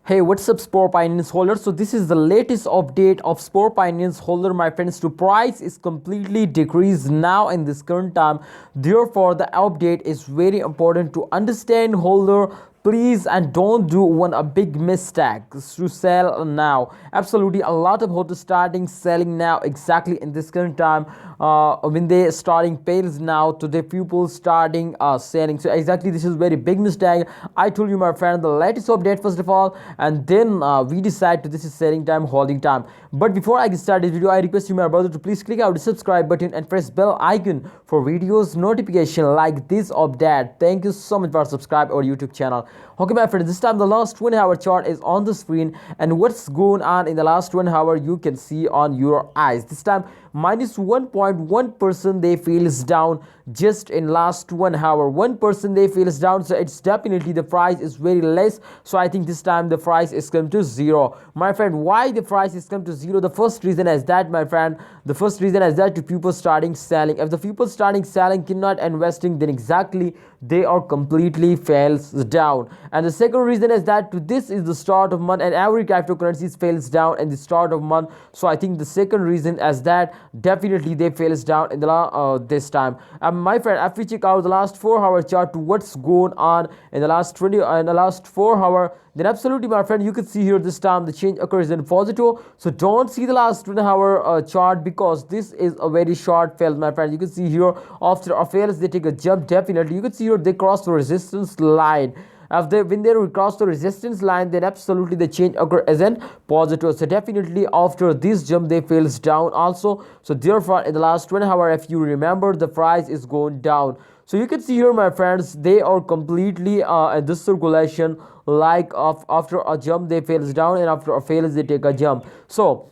Hey, what's up, Spore Finance Holders? So this is the latest update of Spore Finance Holder, my friends. To price is completely decreased now in this current time. Therefore, the update is very important to understand, holder. Please and don't do one a big mistake to sell now. Absolutely, a lot of holders starting selling now exactly in this current time. When they starting pairs now to the people starting selling. So exactly, this is very big mistake. I told you, my friend, the latest update first of all, and then we decide to this is selling time, holding time. But before I get started this video, I request you, my brother, to please click out the subscribe button and press bell icon for videos notification like this update. Thank you so much for subscribe our YouTube channel. Okay, my friends, this time the last 1 hour chart is on the screen, and what's going on in the last 1 hour you can see on your eyes. This time minus 1.1% they feels down just in last 1 hour. 1% they feels down, so it's definitely the price is very less. So I think this time the price is come to zero, my friend. Why the price is come to zero? The first reason is that, my friend, the first reason is that people starting selling. If the people starting selling cannot investing, then exactly they are completely fails down. And the second reason is that this is the start of month and every cryptocurrencies fails down in the start of month. So I think the second reason is that definitely they fails down in the this time. My friend, if we check out the last 4 hour chart to what's going on in the last 4 hour, then absolutely, my friend, you can see here this time the change occurs in positive. So don't see the last 1 hour chart, because this is a very short fail, my friend. You can see here after a fail they take a jump. Definitely you can see here they cross the resistance line. When they cross the resistance line, then absolutely the change occur as in positive. So definitely after this jump they fails down also. So therefore in the last 1 hour, if you remember, the price is going down. So you can see here, my friends, they are completely in this circulation, like after a jump they fails down, and after a fails they take a jump. So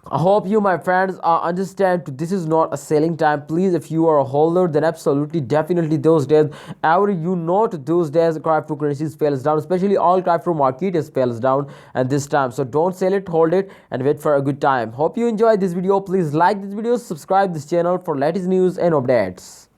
I hope you, my friends, understand this is not a selling time. Please, if you are a holder, then absolutely, definitely those days, those days cryptocurrencies fails down, especially all crypto market is fails down at this time. So don't sell it, hold it, and wait for a good time. Hope you enjoyed this video. Please like this video, subscribe this channel for latest news and updates.